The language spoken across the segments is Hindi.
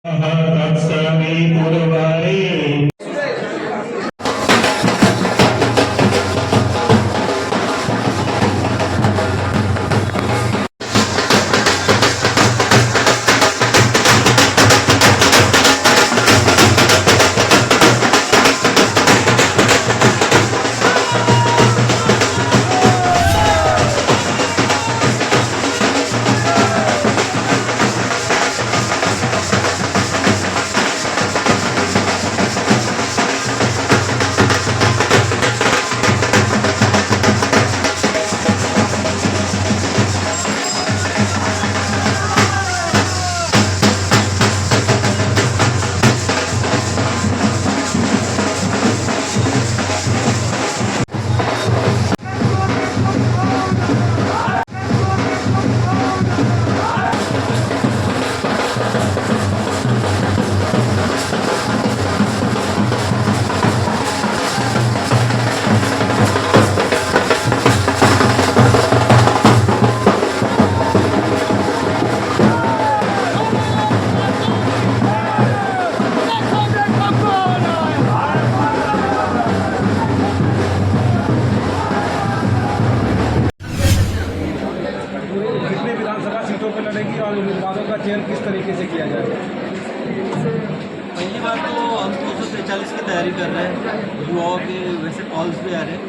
तत्सवी पूर्वारे और उम्मीदवारों का चयन किस तरीके से किया जाएगा? पहली बार तो हम 243 की तैयारी कर रहे हैं। युवाओं के वैसे कॉल्स भी आ रहे हैं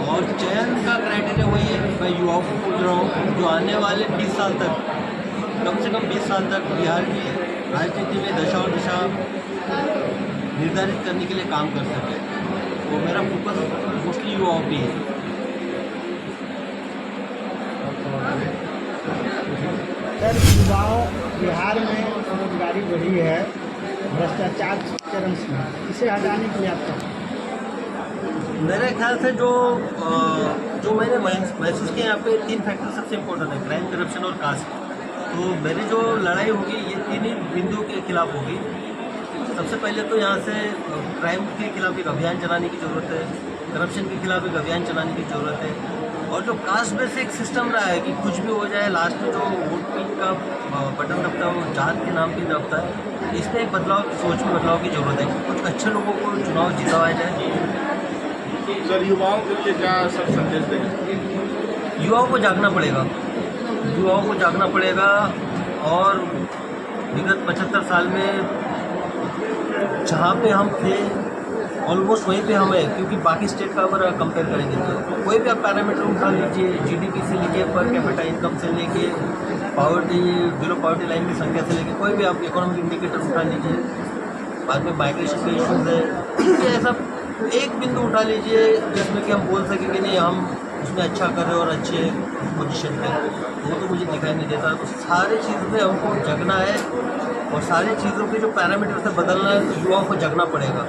और चयन का क्राइटेरिया वही है कि मैं युवाओं को पूछ रहा हूँ जो आने वाले 20 साल तक, कम से कम 20 साल तक बिहार की राजनीति में दशा और दिशा निर्धारित करने के लिए काम कर सके। तो मेरा फोकस मोस्टली युवाओं पे है। सर, युवाओं बिहार में बेरोजगारी बढ़ी है, भ्रष्टाचार चरम सीमा, इसे हटाने के लिए आपका मेरे ख्याल से जो मैंने महसूस किया, यहाँ पे 3 फैक्टर सबसे इम्पोर्टेंट है: क्राइम, करप्शन और कास्ट। तो मेरी जो लड़ाई होगी ये 3 ही बिंदुओं के खिलाफ होगी। सबसे पहले तो यहाँ से क्राइम के खिलाफ एक अभियान चलाने की ज़रूरत है, करप्शन के खिलाफ एक अभियान चलाने की ज़रूरत है, और जो कास्ट बेस एक सिस्टम रहा है कि कुछ भी हो जाए, लास्ट में जो वोट पिंक का बटन दबता है वो जात के नाम पे दबता है। इसमें एक बदलाव, सोच में बदलाव की ज़रूरत है। कुछ अच्छे लोगों को चुनाव जितवाया जाए। सर, युवाओं के लिए क्या सब संदेश देंगे? युवाओं को जागना पड़ेगा, युवाओं को जागना पड़ेगा। और विगत 75 साल में जहाँ पे हम थे ऑलमोस्ट वहीं पे हम है, क्योंकि बाकी स्टेट का अगर कंपेयर करेंगे तो कोई भी आप पैरामीटर उठा लीजिए, जीडीपी से लेके पर कैपिटा इनकम से लेके पॉवर्टी, बिलो पॉवर्टी लाइन की संख्या से लेके कोई भी आप इकोनॉमिक इंडिकेटर उठा लीजिए। बाद में माइग्रेशन के इशूज़ है, क्योंकि ऐसा एक बिंदु उठा लीजिए जिसमें कि हम बोल सकें कि नहीं हम उसमें अच्छा कर रहे हैं और अच्छे पोजीशन पे, वो तो मुझे दिखाई नहीं देता। तो सारी चीज़ों में हमको जगना है और सारी चीज़ों के जो पैरामीटर से बदलना है, तो युवाओं को जगना पड़ेगा।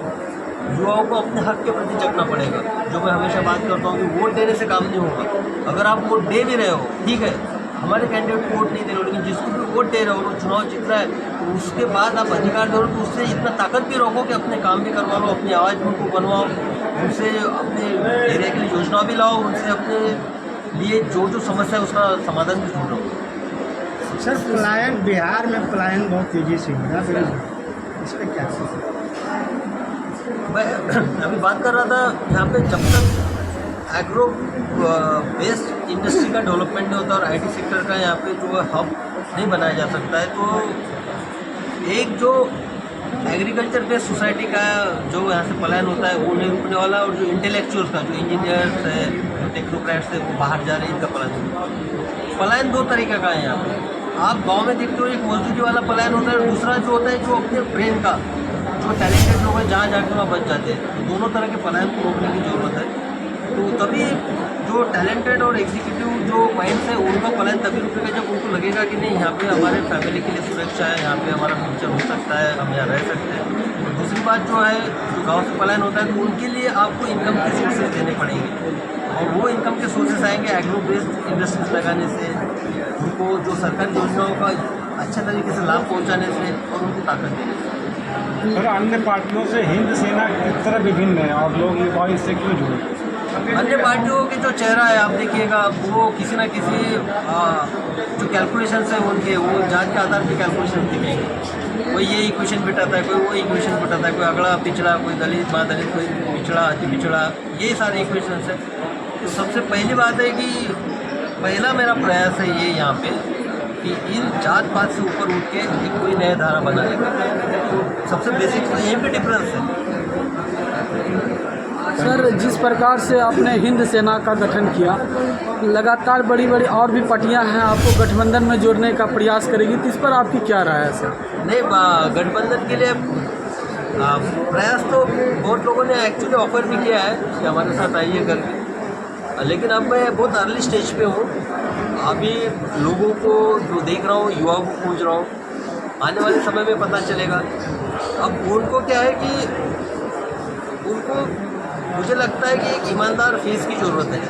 युवाओं को अपने हक के प्रति जगना पड़ेगा। जो मैं हमेशा बात करता हूँ कि वोट देने से काम नहीं होगा। अगर आप वोट दे भी रहे हो, ठीक है, हमारे कैंडिडेट को वोट नहीं दे रहे हो, लेकिन जिसको भी वोट दे रहे हो वो चुनाव जीत रहा है, तो उसके बाद आप अधिकार दे रहे हो, तो उससे इतना ताकत भी रखो कि अपने काम भी करवा लो, अपनी आवाज़ भी उनको बनवाओ, उनसे अपने एरिया के लिए योजना भी लाओ, उनसे अपने लिए जो समस्या है उसका समाधान भी ढूंढो। सर, पलायन बिहार में पलायन बहुत तेज़ी से हो रहा है, इस पर क्या? मैं अभी बात कर रहा था, यहाँ पे जब तक एग्रो बेस्ड इंडस्ट्री का डेवलपमेंट नहीं होता और आईटी सेक्टर का यहाँ पे जो हब नहीं बनाया जा सकता है, तो एक जो एग्रीकल्चर बेस्ड सोसाइटी का जो यहाँ से पलायन होता है वो नहीं रुकने वाला। और जो इंटेलेक्चुअल्स का, जो इंजीनियर्स है, जो टेक्नोक्रेट्स है, वो बाहर जा रहे हैं, इनका पलायन 2 तरीके का है यहाँ पे। आप गांव में देखते हो एक मजदूरी वाला पलायन होता है, और दूसरा जो होता है जो अपने ब्रेन का, जो टैलेंटेड लोग हैं जहाँ जाके वहाँ बच जाते हैं। तो दोनों तरह के पलायन को रोकने की ज़रूरत है। तो तभी जो टैलेंटेड और एग्जीक्यूटिव जो माइंड्स है उनका पलायन तभी रुकेगा जब उनको लगेगा कि नहीं यहाँ पे हमारे फैमिली के लिए सुरक्षा है, यहाँ पे हमारा फ्यूचर हो सकता है, हम यहाँ रह सकते हैं। और दूसरी बात जो है, जो गाँव से पलायन होता है तो उनके लिए आपको इनकम के सोर्सेज देने पड़ेंगे, और वो इनकम के सोर्सेज आएंगे एग्रो बेस्ड इंडस्ट्रीज लगाने से, उनको जो सरकारी योजनाओं का अच्छे तरीके से लाभ पहुँचाने से, और उनको ताकत देने से। सर, अन्य पार्टियों से हिंद सेना किस तरह विभिन्न है और लोग युवा इससे क्यों जुड़े? अन्य पार्टियों के जो चेहरा है आप देखिएगा, वो किसी न किसी जो कैलकुलेशन है उनके, वो जात के आधार पर कैलकुलेशन दिखेंगे। कोई ये इक्वेशन बिठाता है, कोई वो इक्वेशन बिठाता है, कोई अगड़ा पिछड़ा, कोई दलित माँ दलित, कोई पिछड़ा अति पिछड़ा, ये सारे इक्वेशन है। तो सबसे पहली बात है कि पहला मेरा प्रयास है ये यहाँ पे कि इन जात पात से ऊपर उठ के एक कोई नया धारा बनाने का। तो सबसे बेसिक तो यहीं पे डिफरेंस है। सर, जिस प्रकार से आपने हिंद सेना का गठन किया, लगातार बड़ी बड़ी और भी पार्टियां हैं आपको गठबंधन में जोड़ने का प्रयास करेगी, तो इस पर आपकी क्या राय है सर? नहीं, गठबंधन के लिए प्रयास तो बहुत लोगों ने एक्चुअली ऑफर भी किया है कि हमारे साथ आइए करके, लेकिन अब मैं बहुत अर्ली स्टेज पे हूँ। अभी लोगों को जो देख रहा हूँ, युवाओं को पूछ रहा हूँ, आने वाले समय में पता चलेगा। अब उनको क्या है कि उनको, मुझे लगता है कि एक ईमानदार फेस की ज़रूरत है।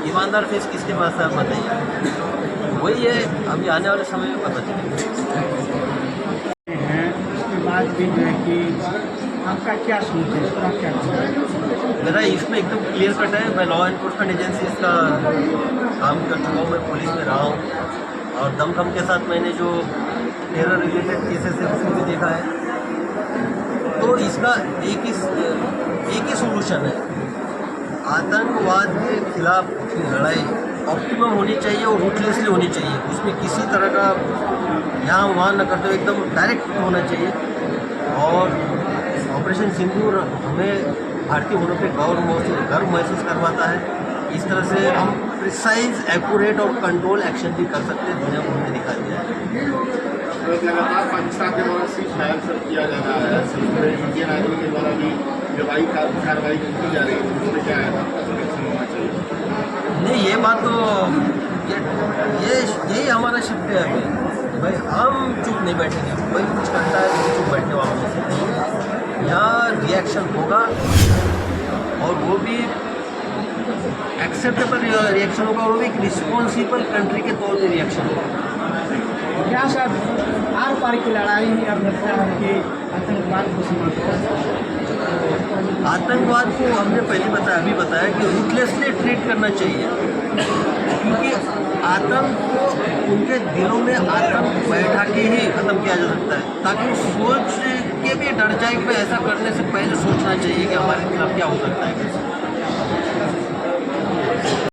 ईमानदार फेस किसके पास है आप बताइए, वही है। अभी आने वाले समय में पता चलेगा। हैं उसके बाद भी जो है कि आपका क्या सोच है, इस पर आप क्या करें? मेरा इसमें एकदम क्लियर कट है। मैं लॉ एनफोर्समेंट एजेंसीज का काम कर चुका हूँ, मैं पुलिस में रहा हूँ, और दमखम के साथ मैंने जो टेरर रिलेटेड केसेस है उसको भी देखा है। तो इसका एक ही सोल्यूशन है, आतंकवाद के खिलाफ की लड़ाई ऑप्टिमम होनी चाहिए और रूटलेसली होनी चाहिए। उसमें किसी तरह का यहाँ वहाँ न करते हुए एकदम डायरेक्ट होना चाहिए। और ऑपरेशन सिंदूर हमें भारतीय होने पे गर्व महसूस करवाता है। इस तरह से हम प्रिसाइज, एक्यूरेट और कंट्रोल एक्शन भी कर सकते हैं, दुनिया को हमने दिखा दिया है। तो लगातार पाकिस्तान के द्वारा सीज फायर सब किया जा रहा है, इंडियन आर्मी के द्वारा भी जवाई कार्रवाई की जा रही है, उसमें क्या है आपका सजेशन होना चाहिए? नहीं, ये बात तो यही हमारा शिफ्ट है अभी। भाई हम चुप नहीं बैठेंगे, कोई कुछ करता है तो चुप बैठने वालों से नहीं है। यहाँ रिएक्शन होगा, और वो भी एक्सेप्टेबल रिएक्शन होगा, वो भी एक रिस्पॉन्सिबल कंट्री के तौर पर रिएक्शन होगा। क्या सर आर पार की लड़ाई में अब लगता है कि आतंकवाद को समाप्त आतंकवाद को हमने पहले अभी बताया कि रूटलेसली ट्रीट करना चाहिए, क्योंकि आतंक को उनके दिलों में आतंक बैठा के ही ख़त्म किया जा सकता है, ताकि वो सोच के भी डर जाए कि ऐसा करने से पहले सोचना चाहिए कि हमारे खिलाफ क्या हो सकता है।